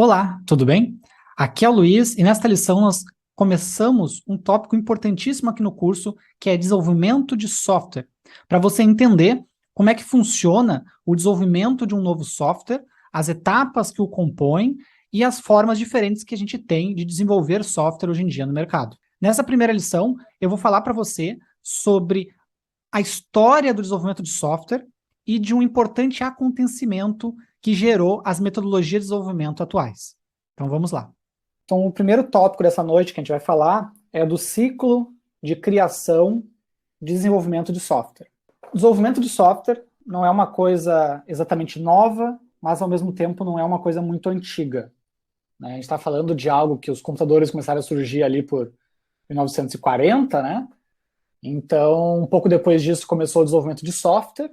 Olá, tudo bem? Aqui é o Luiz e nesta lição nós começamos um tópico importantíssimo aqui no curso, que é desenvolvimento de software, para você entender como é que funciona o desenvolvimento de um novo software, as etapas que o compõem e as formas diferentes que a gente tem de desenvolver software hoje em dia no mercado. Nessa primeira lição, eu vou falar para você sobre a história do desenvolvimento de software e de um importante acontecimento que gerou as metodologias de desenvolvimento atuais. Então vamos lá. Então, o primeiro tópico dessa noite que a gente vai falar é do ciclo de criação e desenvolvimento de software. O desenvolvimento de software não é uma coisa exatamente nova, mas ao mesmo tempo não é uma coisa muito antiga. A gente está falando de algo que os computadores começaram a surgir ali por 1940, né? Então, um pouco depois disso começou o desenvolvimento de software.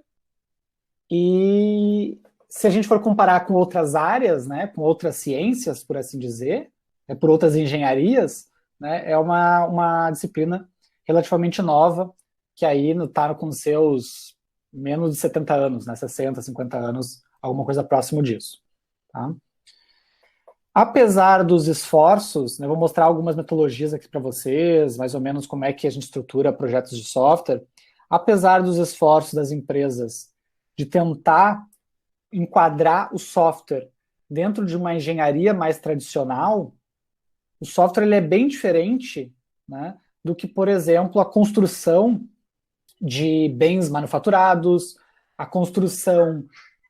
E se a gente for comparar com outras áreas, né, com outras ciências, por assim dizer, por outras engenharias, né, é uma disciplina relativamente nova, que aí está com seus menos de 70 anos, né, 60, 50 anos, alguma coisa próximo disso. Tá? Apesar dos esforços, né, vou mostrar algumas metodologias aqui para vocês, mais ou menos como é que a gente estrutura projetos de software. Apesar dos esforços das empresas de tentar enquadrar o software dentro de uma engenharia mais tradicional, o software ele é bem diferente, né, do que, por exemplo, a construção de bens manufaturados, a construção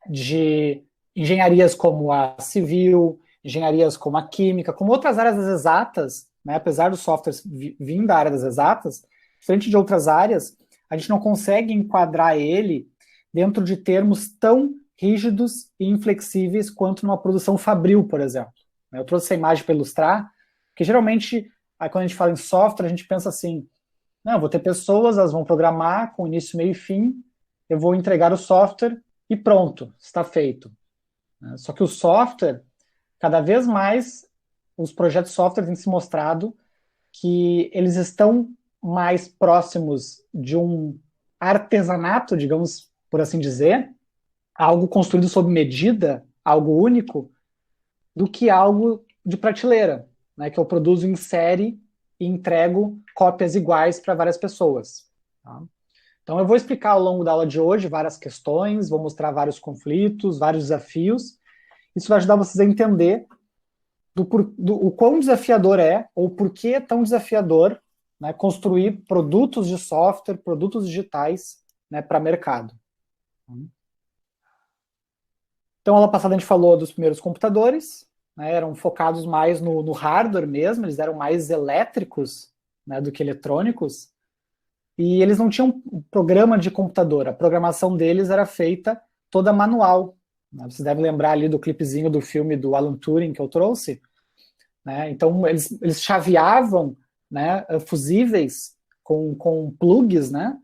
de engenharias como a civil, engenharias como a química, como outras áreas das exatas, né, apesar dos softwares virem da área das exatas, diferente de outras áreas, a gente não consegue enquadrar ele dentro de termos tão rígidos e inflexíveis quanto numa produção fabril, por exemplo. Eu trouxe essa imagem para ilustrar, porque geralmente, aí quando a gente fala em software, a gente pensa assim, não, eu vou ter pessoas, elas vão programar com início, meio e fim, eu vou entregar o software e pronto, está feito. Só que o software, cada vez mais, os projetos de software têm se mostrado que eles estão mais próximos de um artesanato, digamos por assim dizer, algo construído sob medida, algo único, do que algo de prateleira, né, que eu produzo em série e entrego cópias iguais para várias pessoas. Tá? Então eu vou explicar ao longo da aula de hoje várias questões, vou mostrar vários conflitos, vários desafios. Isso vai ajudar vocês a entender o quão desafiador é, ou por que é tão desafiador, né, construir produtos de software, produtos digitais, né, para mercado. Então, aula passada a gente falou dos primeiros computadores, né, eram focados mais no hardware mesmo, eles eram mais elétricos, né, do que eletrônicos, e eles não tinham um programa de computador, a programação deles era feita toda manual. Né, vocês devem lembrar ali do clipezinho do filme do Alan Turing que eu trouxe. Né, então, eles chaveavam, né, fusíveis com plugs, né,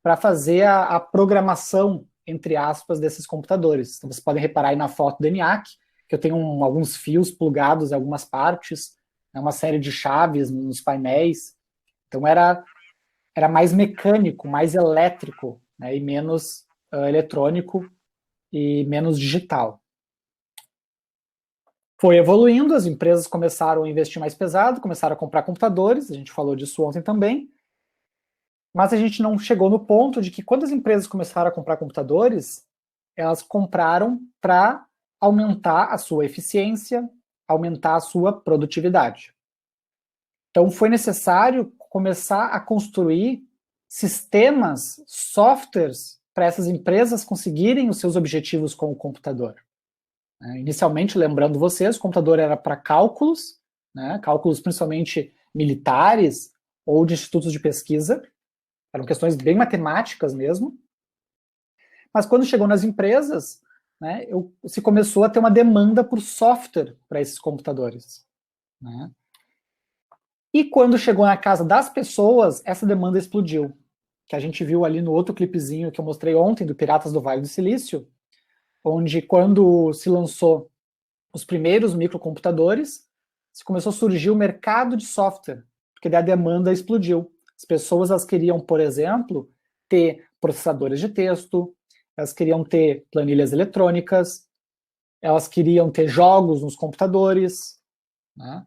para fazer a programação, entre aspas, desses computadores. Então, vocês podem reparar aí na foto do ENIAC, que eu tenho alguns fios plugados em algumas partes, né, uma série de chaves nos painéis. Então, era mais mecânico, mais elétrico, né, e menos eletrônico e menos digital. Foi evoluindo, as empresas começaram a investir mais pesado, começaram a comprar computadores, a gente falou disso ontem também, mas a gente não chegou no ponto de que quando as empresas começaram a comprar computadores, elas compraram para aumentar a sua eficiência, aumentar a sua produtividade. Então foi necessário começar a construir sistemas, softwares, para essas empresas conseguirem os seus objetivos com o computador. Inicialmente, lembrando vocês, o computador era para cálculos, né, cálculos principalmente militares ou de institutos de pesquisa, eram questões bem matemáticas mesmo. Mas quando chegou nas empresas, né, se começou a ter uma demanda por software para esses computadores. Né? E quando chegou na casa das pessoas, essa demanda explodiu. Que a gente viu ali no outro clipezinho que eu mostrei ontem, do Piratas do Vale do Silício, onde quando se lançou os primeiros microcomputadores, se começou a surgir o mercado de software, porque daí a demanda explodiu. As pessoas elas queriam, por exemplo, ter processadores de texto, elas queriam ter planilhas eletrônicas, elas queriam ter jogos nos computadores, né?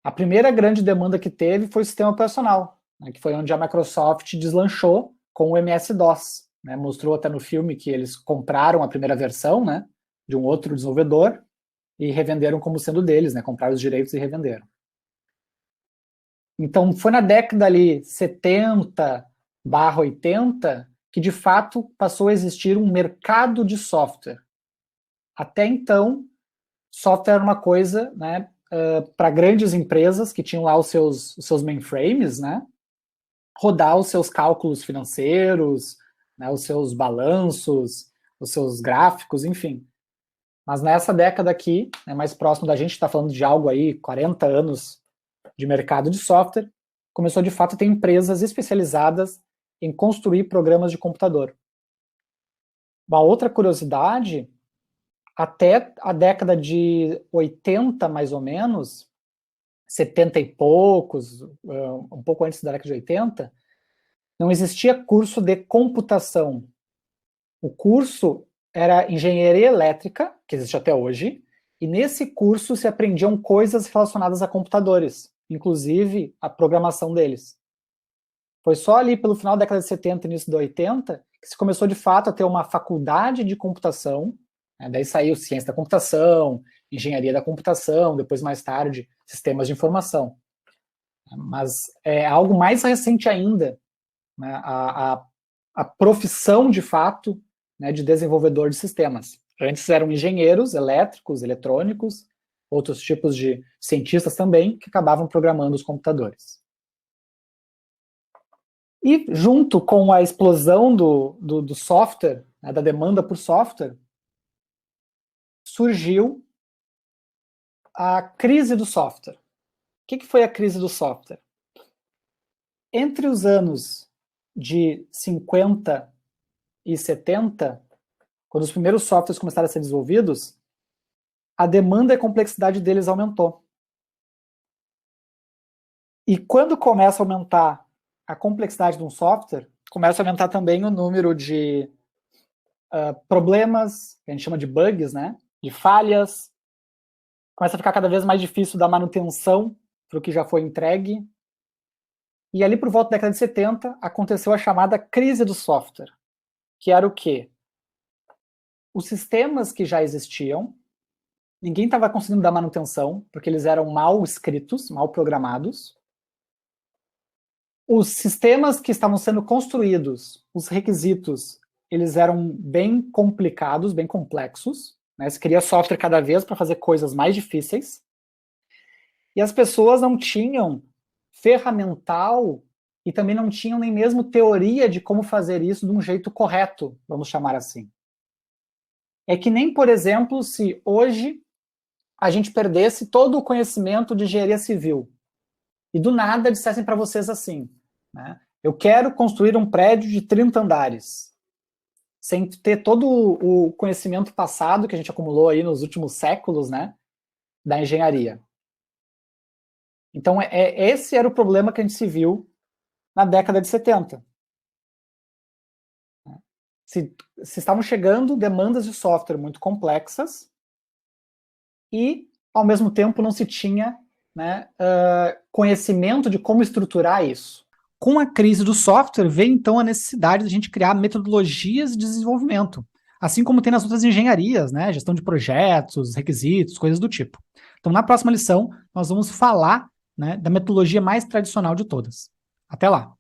A primeira grande demanda que teve foi o sistema operacional, né, que foi onde a Microsoft deslanchou com o MS-DOS. Né? Mostrou até no filme que eles compraram a primeira versão, né, de um outro desenvolvedor e revenderam como sendo deles, né, compraram os direitos e revenderam. Então, foi na década ali 70/80 que, de fato, passou a existir um mercado de software. Até então, software era uma coisa, né, para grandes empresas que tinham lá os seus mainframes, né, rodar os seus cálculos financeiros, né, os seus balanços, os seus gráficos, enfim. Mas nessa década aqui, né, mais próximo da gente, está falando de algo aí, 40 anos de mercado de software, começou de fato a ter empresas especializadas em construir programas de computador. Uma outra curiosidade, até a década de 80, mais ou menos, 70 e poucos, um pouco antes da década de 80, não existia curso de computação. O curso era engenharia elétrica, que existe até hoje, e nesse curso se aprendiam coisas relacionadas a computadores, inclusive a programação deles. Foi só ali pelo final da década de 70 e início de 80 que se começou de fato a ter uma faculdade de computação, né? Daí saiu ciência da computação, engenharia da computação, depois mais tarde sistemas de informação. Mas é algo mais recente ainda, né? A profissão de fato, né, de desenvolvedor de sistemas. Antes eram engenheiros elétricos, eletrônicos, outros tipos de cientistas também, que acabavam programando os computadores. E junto com a explosão do software, né, da demanda por software, surgiu a crise do software. O que foi a crise do software? Entre os anos de 50 e 70, quando os primeiros softwares começaram a ser desenvolvidos, a demanda e a complexidade deles aumentou. E quando começa a aumentar a complexidade de um software, começa a aumentar também o número de problemas, que a gente chama de bugs, né? De falhas. Começa a ficar cada vez mais difícil da manutenção para o que já foi entregue. E ali por volta da década de 70, aconteceu a chamada crise do software, que era o quê? Os sistemas que já existiam, ninguém estava conseguindo dar manutenção, porque eles eram mal escritos, mal programados. Os sistemas que estavam sendo construídos, os requisitos, eles eram bem complicados, bem complexos, né? Você queria software cada vez para fazer coisas mais difíceis. E as pessoas não tinham ferramental e também não tinham nem mesmo teoria de como fazer isso de um jeito correto, vamos chamar assim. É que nem, por exemplo, se hoje a gente perdesse todo o conhecimento de engenharia civil e do nada dissessem para vocês assim, né? Eu quero construir um prédio de 30 andares, sem ter todo o conhecimento passado que a gente acumulou aí nos últimos séculos, né, da engenharia. Então, esse era o problema que a gente se viu na década de 70. Se estavam chegando demandas de software muito complexas e, ao mesmo tempo, não se tinha, né, conhecimento de como estruturar isso. Com a crise do software, veio então a necessidade de a gente criar metodologias de desenvolvimento, assim como tem nas outras engenharias, né, gestão de projetos, requisitos, coisas do tipo. Então, na próxima lição, nós vamos falar, né, da metodologia mais tradicional de todas. Até lá!